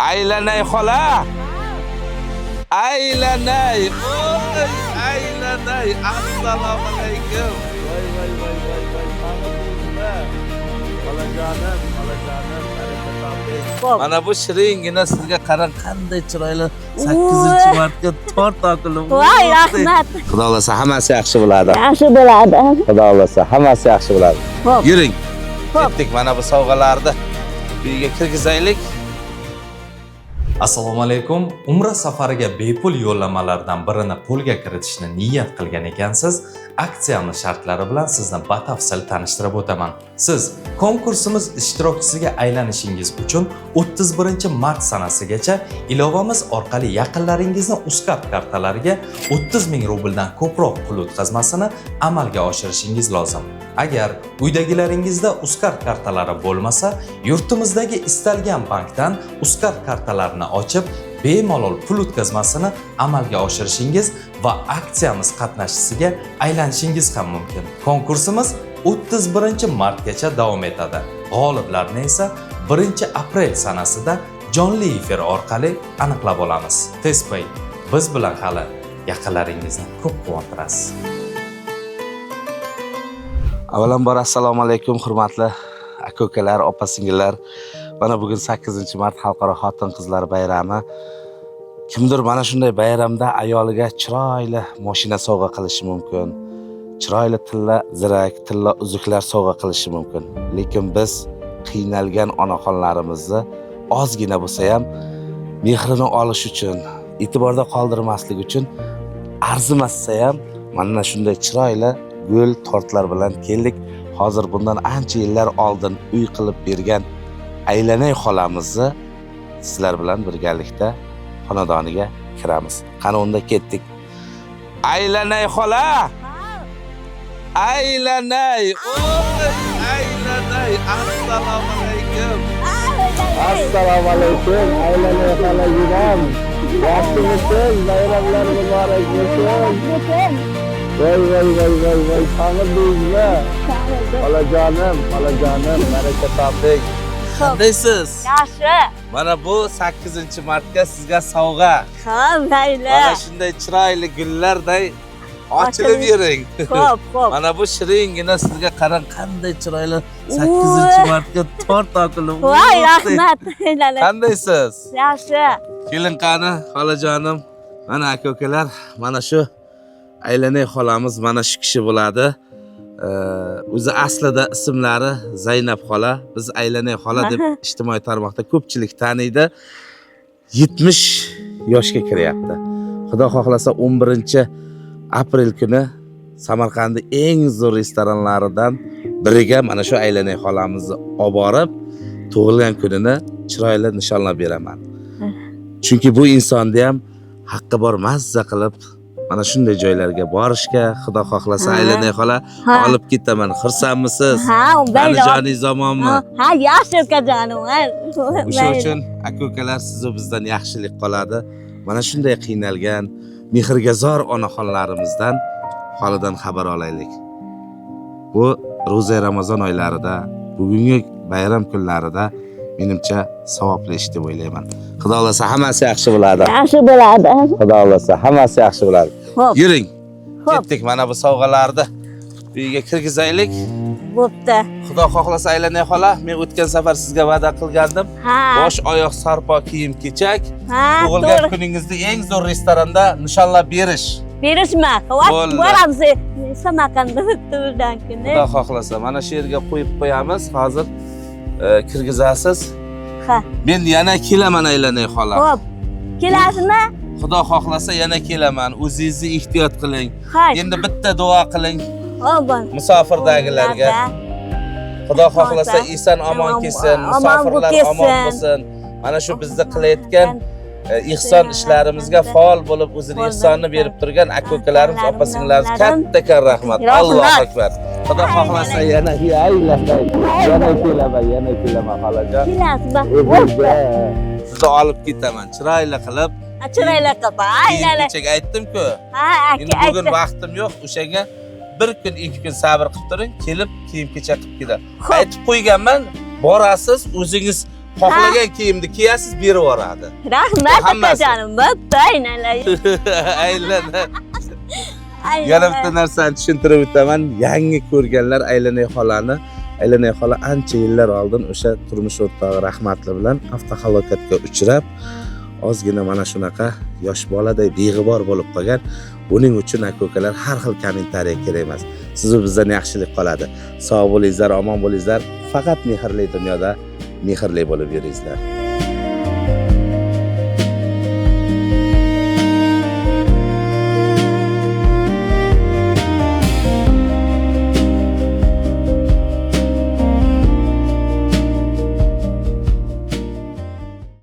Aylanay xola. Aylanay. Oy, aylanay. Assalomu alaykum. Voy. Xolajonim. Mana bu shiringina sizga qarang qanday chiroyli 8-martga tort topilib. Voy, rahmat. Xudo xolasa hammasi yaxshi bo'ladi. Yaxshi bo'ladi. Xudo xolasa hammasi yaxshi bo'ladi. Xo'p. Yuring. Xo'p. Ketdik mana bu sovg'alarni uyga kirgizaylik. Assalomu alaykum. Umra safariga bepul yo'llamalardan birini qo'lga kiritishni niyat qilgan ekansiz. Aksiyamiz shartlari bilan sizni batafsil tanishtirib o'taman. Siz konkursimiz ishtirokchisiga aylanishingiz uchun 31-mart sanasigacha ilovamiz orqali yaqinlaringizni Uzcard kartalariga 30 ming rubldan ko'proq pul o'tkazmasini amalga oshirishingiz lozim. Agar uydagilaringizda Uzcard kartalari bo'lmasa, yurtimizdagi istalgan bankdan Uzcard kartalarini ochib, bemalol pul o'tkazmasini amalga oshirishingiz va aksiyamiz qatnashchisiga aylanishingiz ham mumkin. Konkursimiz 31-martgacha davom etadi. G'oliblarni esa 1-aprel sanasida jonli efir orqali aniqlab olamiz. Tez bo'ling. Biz bilan hali yaqinlaringizni ko'p quvontirasiz. Avvalambor assalomu alaykum hurmatli aka-ukalar, opa-singillar. Mana bugun 8-mart xalqaro xotin-qizlar bayrami. Kimdir mana shunday bayramda ayoliga chiroyli mashina sovg'a qilishi mumkin. Chiroyli tilla zirak, tilla uzuklar sovg'a qilishi mumkin. Lekin biz qiynalgan onaxonlarimizni ozgina bo'lsa ham mehrini olish uchun, e'tiborda qoldirmaslik uchun arzimassa ham mana shunday chiroyli gul tortlar bilan keldik. Hozir bundan ancha yillar oldin uy qilib bergan Aylanay xolamizni sizlar bilan birgalikda xonadoniga kiramiz. Qani unda ketdik. Aylanay xola. Aylanay. Oy, aylanay. Assalomu alaykum. Assalomu alaykum. Aylanay xolajidan. Yaxshimisiz? Bayramlar muborak bo'lsin. Voy, tanidingizmi? Xolajonim, baraka toping. Qandaysiz? Yaxshi. Mana bu 8-martga sizga sovg'a. Xo'p, mayli. Mana shunday chiroyli gullarday ochilib yuring. Xo'p. Mana bu shiringina sizga qarang qanday chiroyli 8-martga tort topilib. Voy, rahmat. Qandaysiz? Yaxshi. Keling qani, xolajonim. Mana aka-ukalar, mana shu Aylanay xolamiz mana shu kishi bo'ladi. O'zi aslida ismlari Zaynab xola. Biz Aylanay xola deb ijtimoiy tarmoqda ko'pchilik taniydi. 70 yoshga kiryapti. Xudo xohlasa 11-aprel kuni Samarqandning eng zo'r restoranlaridan biriga mana shu Aylanay xolamizni olib borib, tug'ilgan kunini chiroyli nishonlab beraman. Chunki bu insonni ham haqqi bor mazza qilib mana shunday joylarga borishga Xudo xohlasa Aylanay xola olib ketaman. Xursandmisiz? Ha, mayli. Joningiz zamonmi? Ha, yaxshi ukajonim. O'sha uchun aka-ukalar sizni bizdan yaxshilik qoladi. Mana shunday qiynalgan, mehrga zor onaxonlarimizdan holidan xabar olaylik. Bu ro'za Ramazon oylarida, bugungi bayram kunlarida menimcha savobli ish deb o'ylayman. Xudo xolasa hammasi yaxshi bo'ladi. Yaxshi bo'ladi. Xudo xolasa hammasi yaxshi bo'ladi. Xo'p. Yuring. Xo'p. Ketdik mana bu sovg'alarni uyga kirgizaylik. Bo'pti. Xudo xohlasa Aylanay xola, men o'tgan safar sizga va'da qilgandim. Ha. Bosh oyoq sarpo kiyim-kechak, Ha, tug'ilgan to'g'ri. kuningizni eng zo'r restoranda nishonlab berish. Berishma. Bo'ldi. Boramiz. Samarqandda tug'ilgan kuni. Xudo xohlasa mana shu yerga qo'yib qo'yamiz. Hozir kirgizasiz. Ha. Men yana kelaman Aylanay xola. Xo'p. Kelasizmi? Xudo xohlasa yana kelaman. O'zingizni ehtiyot qiling. Xo'p. Endi bitta duo qiling Xo'p. musofirdagilarga. Xudo xohlasa eson omon kelsin, musofirlar omon bo'lsin. Mana shu bizda qilayotgan ihson ishlarimizga faol bo'lib o'zini ihsonni berib turgan aka-ukalarimiz, opa-singillarimiz katta rahmat. Allohu akbar. Xudo xohlasa yana kelaman xolajon. Kelasizmi? Sizni olib ketaman. Chiroyli qilib. Chiroyli qilib. Aylanay. Kecha aytdim-ku. Ha, Endi bugun vaqtim yo'q. O'shanga bir kun, 2 kun sabr qilib turing, kelib kiyim-kecha qilib keladi. Aytib qo'yganman, borasiz, o'zingiz xohlagan kiyimni kiyasiz, berib yuboradi. Rahmat Hammasi. akajonim. Bo'pti, aylanay. Aylana. Yana bitta narsani tushuntirib o'taman. Yangi ko'rganlar Aylanay xolani, Aylanay xola ancha yillar oldin o'sha turmush o'rtog'i rahmatli bilan avtohalokatga uchrab, ozgina mana shunaqa yosh boladay beg'ibor bo'lib qolgan. Buning uchun aka-ukalar har xil kommentariy kerak emas. Siz va bizdan yaxshilik qoladi. Sog' bo'lingizlar, omon bo'lingizlar. Faqat mehrli dunyoda mehrli bo'lib yuringizlar.